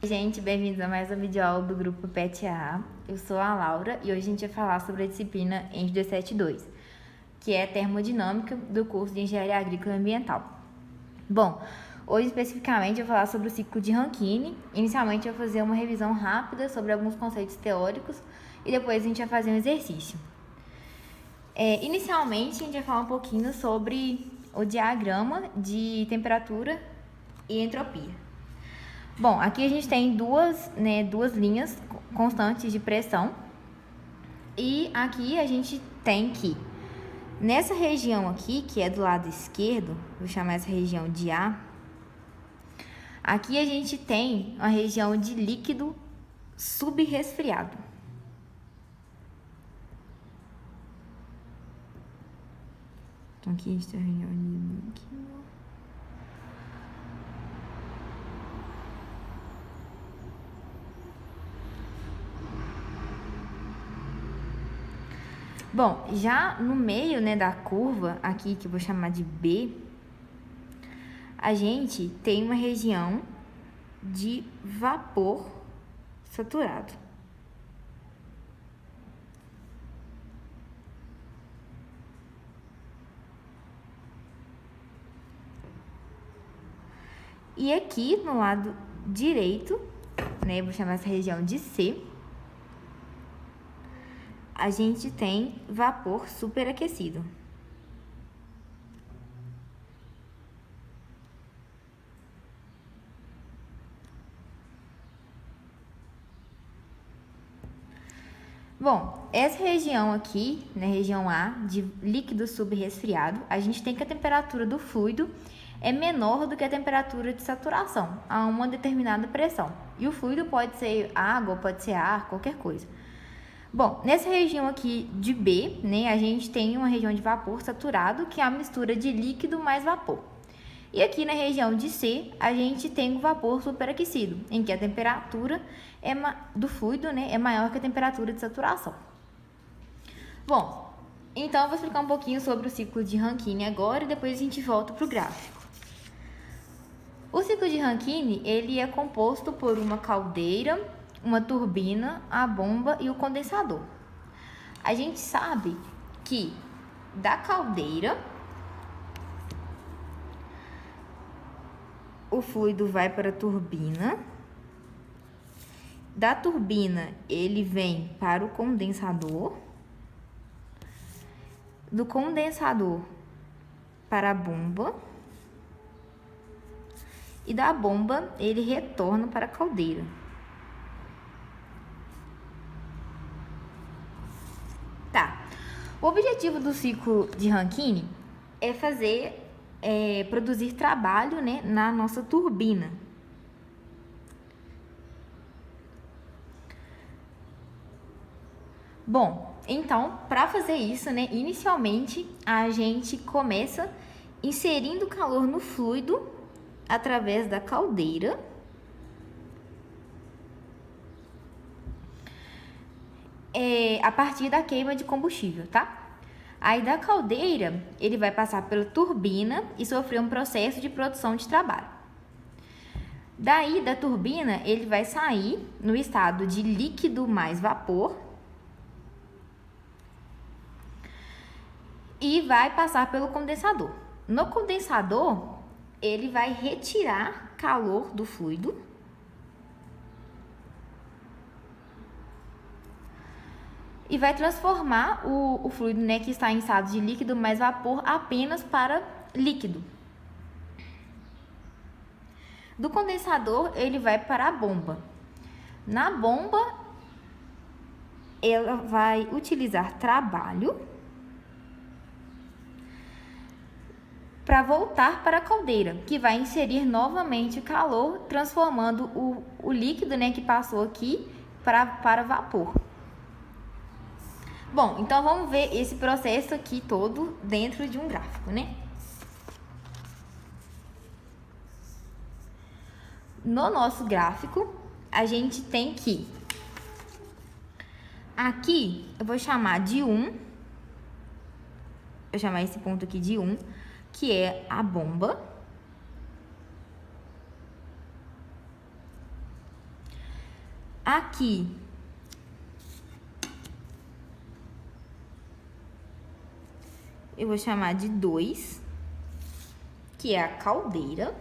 Gente, bem-vindos a mais um videoaula do grupo PET-A. Eu sou a Laura e hoje a gente vai falar sobre a disciplina ENGE 272, que é termodinâmica do curso de Engenharia Agrícola e Ambiental. Bom, hoje especificamente eu vou falar sobre o ciclo de Rankine. Inicialmente eu vou fazer uma revisão rápida sobre alguns conceitos teóricos e depois a gente vai fazer um exercício. Inicialmente a gente vai falar um pouquinho sobre o diagrama de temperatura e entropia. Bom, aqui a gente tem duas linhas constantes de pressão e aqui a gente tem que, nessa região aqui, que é do lado esquerdo, vou chamar essa região de A, aqui a gente tem uma região de líquido subresfriado. Então aqui a gente tem a região de líquido. Bom, já no meio, da curva aqui, que eu vou chamar de B, a gente tem uma região de vapor saturado. E aqui no lado direito, eu vou chamar essa região de C, a gente tem vapor superaquecido. Bom, essa região aqui, região A, de líquido subresfriado, a gente tem que a temperatura do fluido é menor do que a temperatura de saturação, a uma determinada pressão. E o fluido pode ser água, pode ser ar, qualquer coisa. Bom, nessa região aqui de B, a gente tem uma região de vapor saturado, que é a mistura de líquido mais vapor. E aqui na região de C, a gente tem o vapor superaquecido, em que a temperatura do fluido é maior que a temperatura de saturação. Bom, então eu vou explicar um pouquinho sobre o ciclo de Rankine agora e depois a gente volta para o gráfico. O ciclo de Rankine, ele é composto por uma caldeira, uma turbina, a bomba e o condensador. A gente sabe que da caldeira o fluido vai para a turbina, da turbina ele vem para o condensador, do condensador para a bomba e da bomba ele retorna para a caldeira. O objetivo do ciclo de Rankine é produzir trabalho, na nossa turbina. Bom, então, para fazer isso, inicialmente a gente começa inserindo calor no fluido através da caldeira. A partir da queima de combustível, tá? Aí da caldeira, ele vai passar pela turbina e sofrer um processo de produção de trabalho. Daí, da turbina, ele vai sair no estado de líquido mais vapor e vai passar pelo condensador. No condensador, ele vai retirar calor do fluido e vai transformar o fluido, que está em estado de líquido mais vapor apenas para líquido. Do condensador, ele vai para a bomba. Na bomba, ela vai utilizar trabalho para voltar para a caldeira, que vai inserir novamente calor, transformando o líquido, que passou aqui para vapor. Bom, então vamos ver esse processo aqui todo dentro de um gráfico, No nosso gráfico, a gente tem que aqui eu vou chamar de 1, vou chamar esse ponto aqui de 1, que é a bomba. Aqui eu vou chamar de 2, que é a caldeira.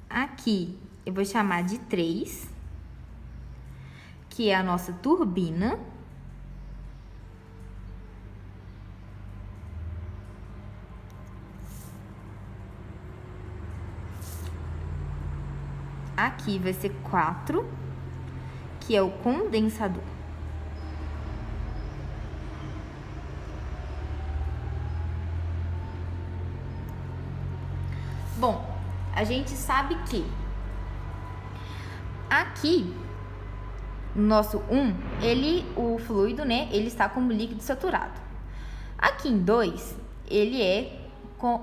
Aqui eu vou chamar de 3, que é a nossa turbina. Aqui vai ser 4, que é o condensador. Bom, a gente sabe que aqui no nosso 1, o fluido, né, ele está como líquido saturado. Aqui em 2, ele é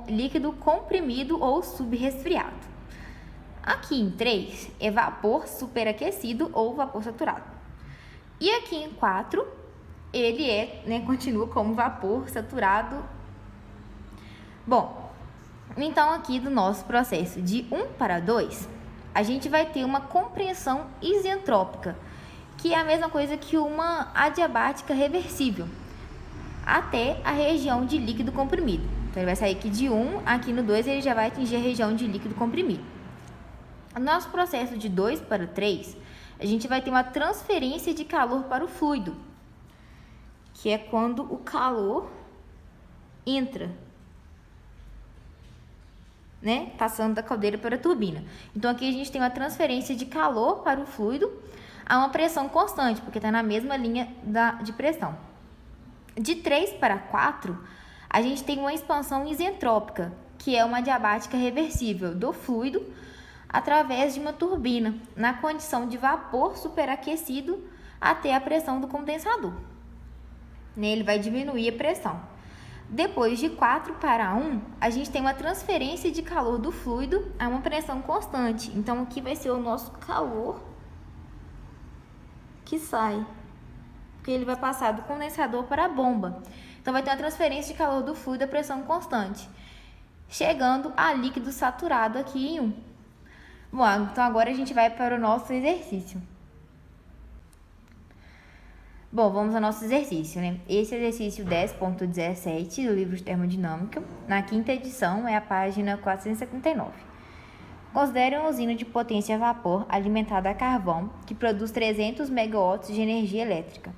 líquido comprimido ou subresfriado. Aqui em 3, é vapor superaquecido ou vapor saturado. E aqui em 4, ele continua como vapor saturado. Bom, então aqui do nosso processo de 1 para 2, a gente vai ter uma compreensão isentrópica, que é a mesma coisa que uma adiabática reversível, até a região de líquido comprimido. Então, ele vai sair aqui de 1, aqui no 2 ele já vai atingir a região de líquido comprimido. No nosso processo de 2 para 3, a gente vai ter uma transferência de calor para o fluido, que é quando o calor entra, né, passando da caldeira para a turbina. Então, aqui a gente tem uma transferência de calor para o fluido a uma pressão constante, porque está na mesma linha de pressão. De 3 para 4, a gente tem uma expansão isentrópica, que é uma adiabática reversível do fluido através de uma turbina, na condição de vapor superaquecido até a pressão do condensador. Ele vai diminuir a pressão. Depois de 4 para 1, a gente tem uma transferência de calor do fluido a uma pressão constante. Então, aqui vai ser o nosso calor que sai, porque ele vai passar do condensador para a bomba. Então, vai ter uma transferência de calor do fluido a pressão constante, chegando a líquido saturado aqui em 1. Bom, então agora a gente vai para o nosso exercício. Bom, vamos ao nosso exercício, né? Esse exercício 10.17 do livro de termodinâmica, na 5ª edição, é a página 479. Considere uma usina de potência a vapor alimentada a carvão que produz 300 megawatts de energia elétrica.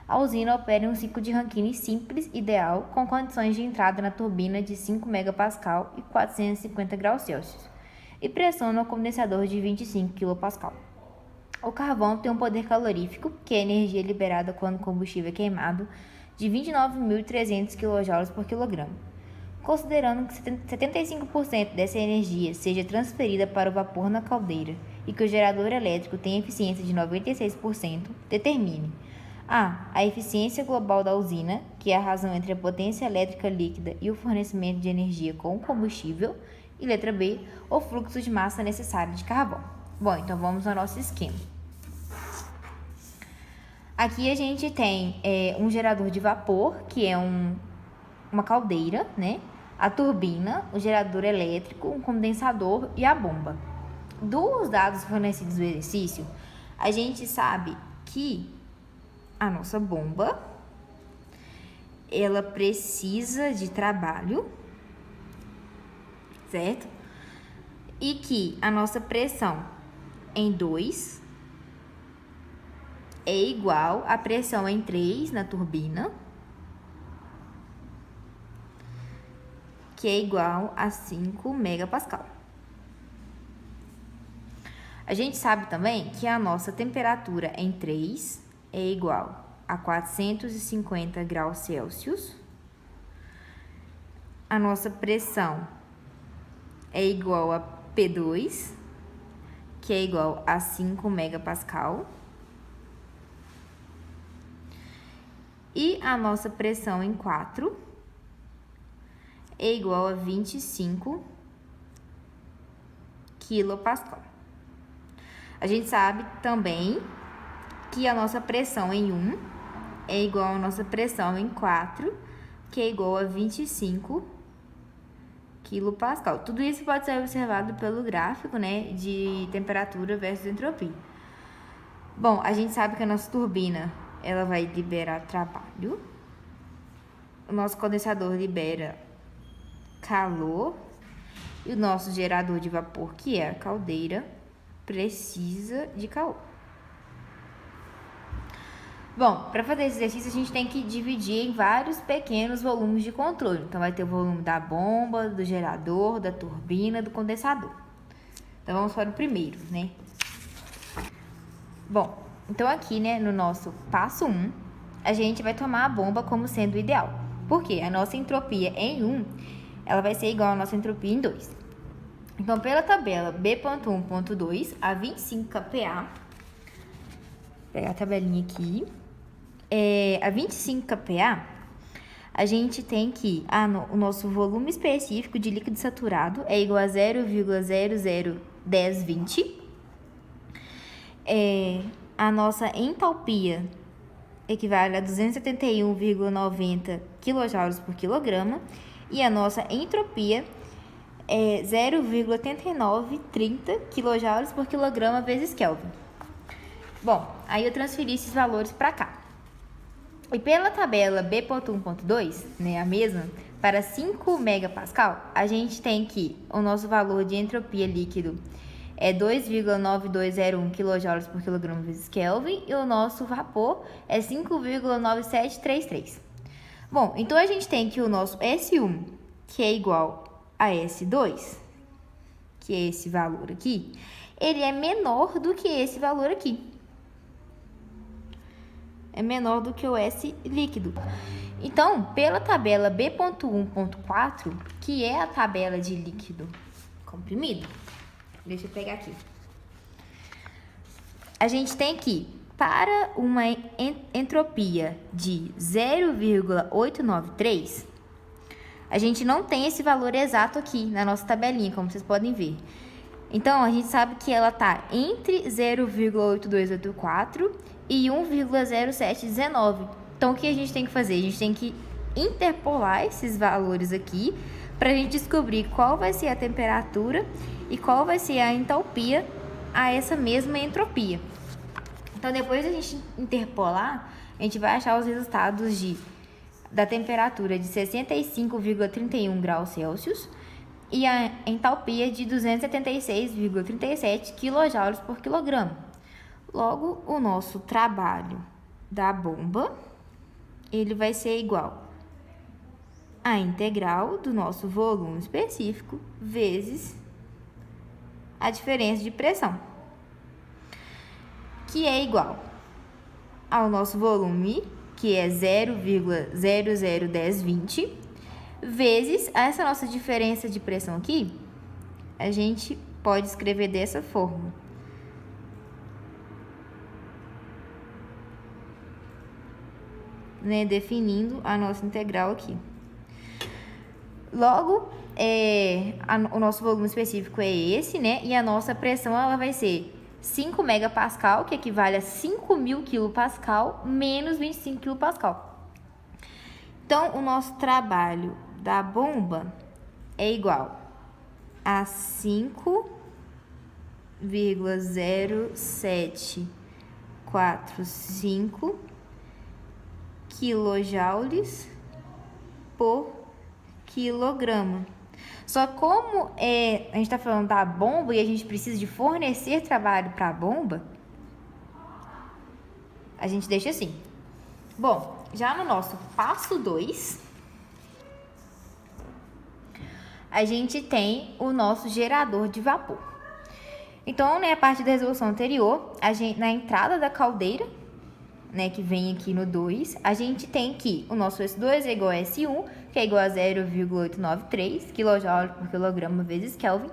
A usina opera em um ciclo de Rankine simples ideal com condições de entrada na turbina de 5 megapascal e 450 graus Celsius e pressão no condensador de 25 kPa. O carvão tem um poder calorífico, que é a energia liberada quando o combustível é queimado, de 29.300 kJ por quilograma. Considerando que 75% dessa energia seja transferida para o vapor na caldeira e que o gerador elétrico tem eficiência de 96%, determine a eficiência global da usina, que é a razão entre a potência elétrica líquida e o fornecimento de energia com o combustível, e letra B, o fluxo de massa necessário de carvão. Bom, então vamos ao nosso esquema. Aqui a gente tem um gerador de vapor, que é uma caldeira, né? A turbina, o gerador elétrico, um condensador e a bomba. Dos dados fornecidos no exercício, a gente sabe que a nossa bomba, ela precisa de trabalho, certo? E que a nossa pressão em 2 é igual à pressão em 3 na turbina, que é igual a 5 megapascal. A gente sabe também que a nossa temperatura em 3 é igual a 450 graus Celsius. A nossa pressão é igual a P2, que é igual a 5 megapascal. E a nossa pressão em 4 é igual a 25 quilopascal. A gente sabe também que a nossa pressão em 1 é igual a nossa pressão em 4, que é igual a 25 kPa. Tudo isso pode ser observado pelo gráfico, né, de temperatura versus entropia. Bom, a gente sabe que a nossa turbina, ela vai liberar trabalho. O nosso condensador libera calor. E o nosso gerador de vapor, que é a caldeira, precisa de calor. Bom, para fazer esse exercício, a gente tem que dividir em vários pequenos volumes de controle. Então, vai ter o volume da bomba, do gerador, da turbina, do condensador. Então, vamos para o primeiro, né? Bom, então aqui, né, no nosso passo 1, a gente vai tomar a bomba como sendo o ideal. Por quê? A nossa entropia em 1, ela vai ser igual à nossa entropia em 2. Então, pela tabela B.1.2, a 25 kPa, vou pegar a tabelinha aqui, a 25 kPa, a gente tem que o nosso volume específico de líquido saturado é igual a 0,001020. A nossa entalpia equivale a 271,90 kJ por quilograma e a nossa entropia é 0,8930 kJ por quilograma vezes Kelvin. Bom, aí eu transferi esses valores para cá. E pela tabela B.1.2, né, a mesma, para 5 MPa, a gente tem que o nosso valor de entropia líquido é 2,9201 kJ por quilograma vezes Kelvin e o nosso vapor é 5,9733. Bom, então a gente tem que o nosso S1, que é igual a S2, que é esse valor aqui, ele é menor do que esse valor aqui. É menor do que o S líquido. Então, pela tabela B.1.4, que é a tabela de líquido comprimido, deixa eu pegar aqui. A gente tem que, para uma entropia de 0,893, a gente não tem esse valor exato aqui na nossa tabelinha, como vocês podem ver. Então, a gente sabe que ela está entre 0,8284 e 1,0719. Então, o que a gente tem que fazer? A gente tem que interpolar esses valores aqui para a gente descobrir qual vai ser a temperatura e qual vai ser a entalpia a essa mesma entropia. Então, depois de a gente interpolar, a gente vai achar os resultados da temperatura de 65,31 graus Celsius e a entalpia de 276,37 kJ por quilograma. Logo, o nosso trabalho da bomba, ele vai ser igual a integral do nosso volume específico vezes a diferença de pressão, que é igual ao nosso volume, que é 0,001020, vezes essa nossa diferença de pressão aqui, a gente pode escrever dessa forma. Né, definindo a nossa integral aqui. Logo, o nosso volume específico é esse, né? E a nossa pressão, ela vai ser 5 MPa, que equivale a 5.000 kPa, menos 25 kPa. Então, o nosso trabalho da bomba é igual a 5,0745 quilojoules por quilograma. Só como a gente está falando da bomba e a gente precisa de fornecer trabalho para a bomba, a gente deixa assim. Bom, já no nosso passo 2, a gente tem o nosso gerador de vapor. Então, né, a partir da resolução anterior, na entrada da caldeira, né, que vem aqui no 2, a gente tem que o nosso S2 é igual a S1, que é igual a 0,893 kJ por quilograma vezes Kelvin,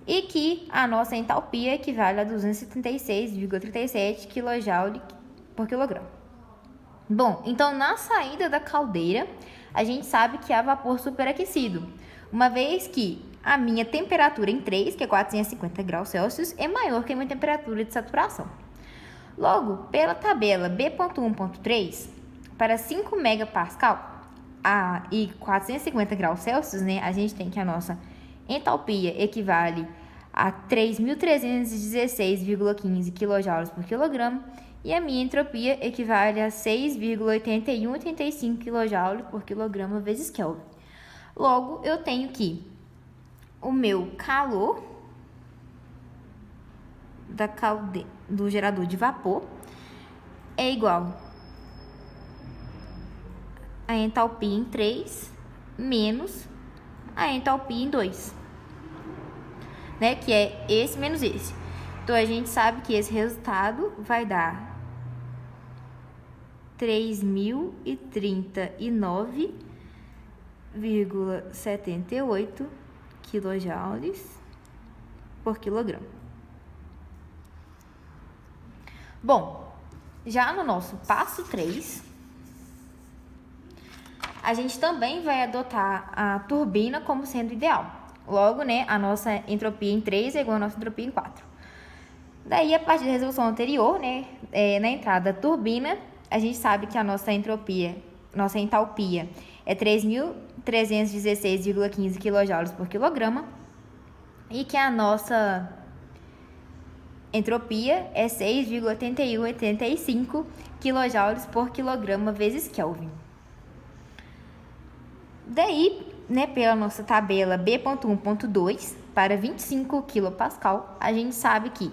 e que a nossa entalpia equivale a 276,37 kJ por quilograma. Bom, então na saída da caldeira, a gente sabe que há vapor superaquecido, uma vez que a minha temperatura em 3, que é 450 graus Celsius, é maior que a minha temperatura de saturação. Logo, pela tabela B.1.3, para 5 megapascal e 450 graus Celsius, né, a gente tem que a nossa entalpia equivale a 3.316,15 kJ por quilograma e a minha entropia equivale a 6,8185 kJ por quilograma vezes Kelvin. Logo, eu tenho que o meu calor do gerador de vapor é igual a entalpia em 3 menos a entalpia em 2, né? Que é esse menos esse. Então, a gente sabe que esse resultado vai dar 3.039,78 kJ por quilograma. Bom, já no nosso passo 3, a gente também vai adotar a turbina como sendo ideal. Logo, né, a nossa entropia em 3 é igual a nossa entropia em 4. Daí, a partir da resolução anterior, né, na entrada da turbina, a gente sabe que a nossa entalpia é 3.316,15 kJ por quilograma e que a nossa entropia é 6,8185 kJ por quilograma vezes Kelvin. Daí, né, pela nossa tabela B.1.2, para 25 kPa, a gente sabe que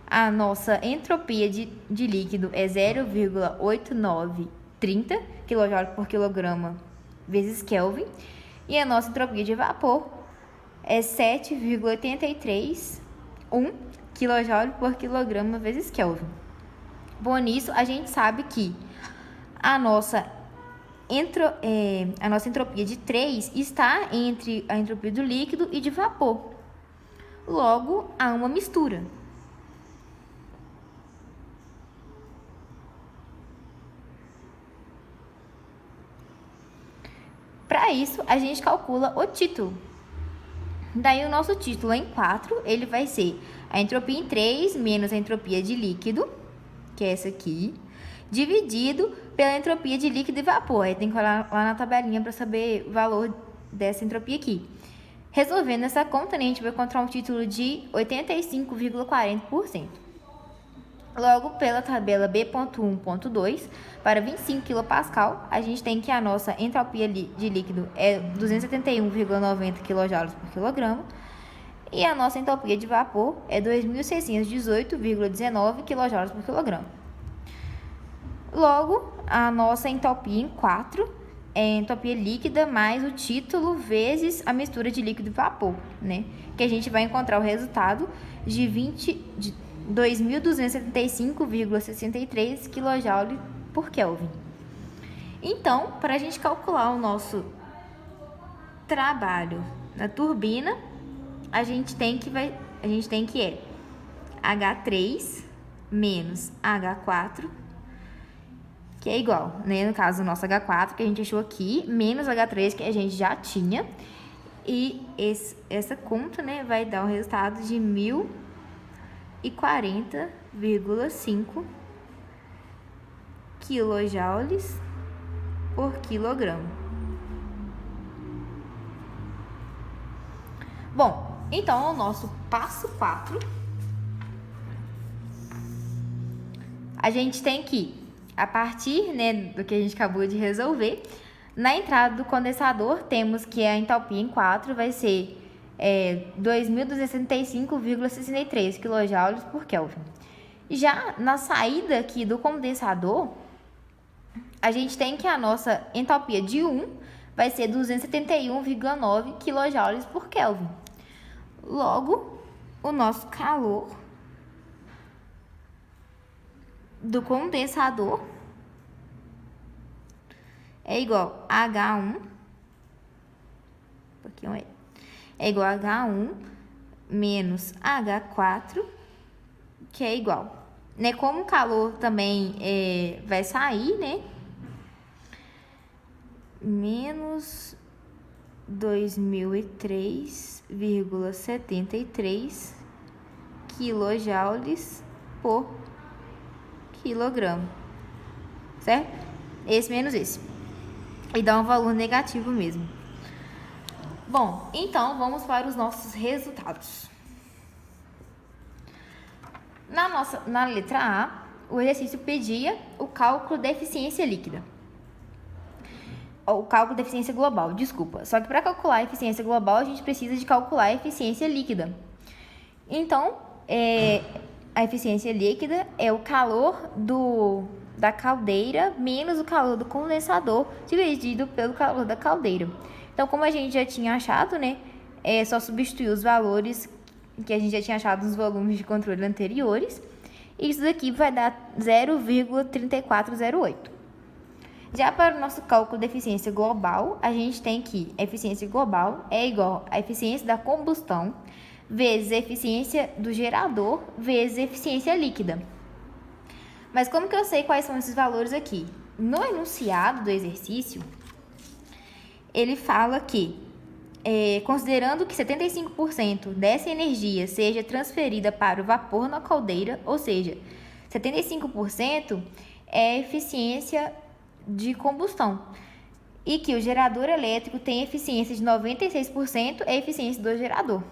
a nossa entropia de líquido é 0,8930 kJ por quilograma vezes Kelvin e a nossa entropia de vapor é 7,831 kJ por quilograma vezes Kelvin. Bom, nisso a gente sabe que a nossa entropia de 3 está entre a entropia do líquido e de vapor. Logo, há uma mistura. Para isso, a gente calcula o título. Daí, o nosso título em 4, ele vai ser a entropia em 3 menos a entropia de líquido, que é essa aqui, dividido pela entropia de líquido e vapor. Aí tem que olhar lá na tabelinha para saber o valor dessa entropia aqui. Resolvendo essa conta, né, a gente vai encontrar um título de 85,40%. Logo, pela tabela B.1.2, para 25 kPa, a gente tem que a nossa entalpia de líquido é 271,90 kJ por quilograma e a nossa entalpia de vapor é 2.618,19 kJ por quilograma. Logo, a nossa entalpia em 4 é a enthalpia líquida mais o título vezes a mistura de líquido e vapor, né? Que a gente vai encontrar o resultado de 2.275,63 kJ por Kelvin. Então, para a gente calcular o nosso trabalho na turbina, a gente tem que H3 menos H4, que é igual, né? No caso, o nosso H4 que a gente achou aqui, menos H3 que a gente já tinha. E essa conta, né, vai dar o resultado de 1.040,5 kJ por quilograma. Bom, então, o nosso passo 4, a gente tem que, a partir, né, do que a gente acabou de resolver, na entrada do condensador, temos que a entalpia em 4 vai ser 2.265,63 kJ por Kelvin. Já na saída aqui do condensador, a gente tem que a nossa entalpia de 1 vai ser 271,9 kJ por Kelvin. Logo, o nosso calor do condensador é igual a H1, é igual a H1 menos H4, que é igual, né? Como o calor também vai sair, né? Menos 2.003,73 kJ por quilograma, certo? Esse menos esse. E dá um valor negativo mesmo. Bom, então vamos para os nossos resultados. Na letra A, o exercício pedia o cálculo da eficiência líquida. O cálculo da eficiência global, desculpa. Só que para calcular a eficiência global, a gente precisa de calcular a eficiência líquida. Então, a eficiência líquida é o calor da caldeira menos o calor do condensador dividido pelo calor da caldeira. Então, como a gente já tinha achado, né, é só substituir os valores que a gente já tinha achado nos volumes de controle anteriores. Isso daqui vai dar 0,3408. Já para o nosso cálculo de eficiência global, a gente tem que a eficiência global é igual à eficiência da combustão vezes a eficiência do gerador vezes a eficiência líquida. Mas como que eu sei quais são esses valores aqui? No enunciado do exercício, ele fala que, considerando que 75% dessa energia seja transferida para o vapor na caldeira, ou seja, 75% é eficiência de combustão, e que o gerador elétrico tem eficiência de 96%, é a eficiência do gerador.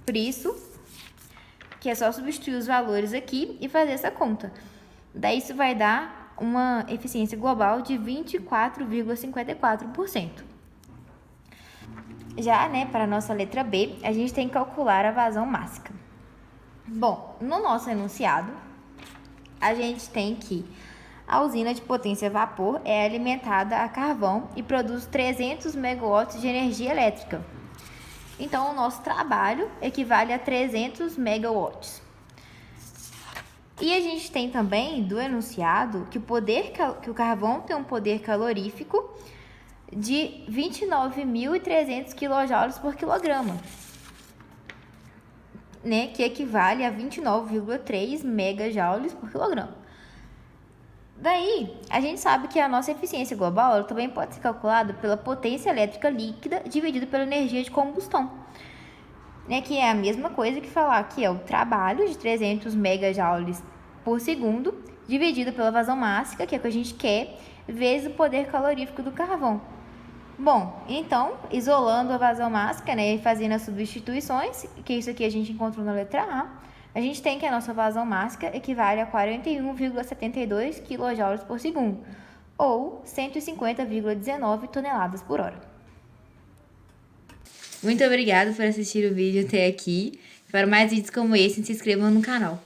Por isso, que é só substituir os valores aqui e fazer essa conta. Daí isso vai dar uma eficiência global de 24,54%. Já, né, para a nossa letra B, a gente tem que calcular a vazão máxima. Bom, no nosso enunciado, a gente tem que a usina de potência a vapor é alimentada a carvão e produz 300 megawatts de energia elétrica. Então, o nosso trabalho equivale a 300 megawatts. E a gente tem também do enunciado que o carvão tem um poder calorífico de 29.300 kJ por quilograma, né, que equivale a 29,3 megajoules por quilograma. Daí, a gente sabe que a nossa eficiência global ela também pode ser calculada pela potência elétrica líquida dividida pela energia de combustão, né, que é a mesma coisa que falar que é o trabalho de 300 megajoules por segundo dividido pela vazão máxima, que é o que a gente quer, vezes o poder calorífico do carvão. Bom, então, isolando a vazão máxima, né, e fazendo as substituições, que isso aqui a gente encontrou na letra A gente tem que a nossa vazão máxima equivale a 41,72 kJ por segundo, ou 150,19 toneladas por hora. Muito obrigada por assistir o vídeo até aqui. Para mais vídeos como esse, se inscrevam no canal.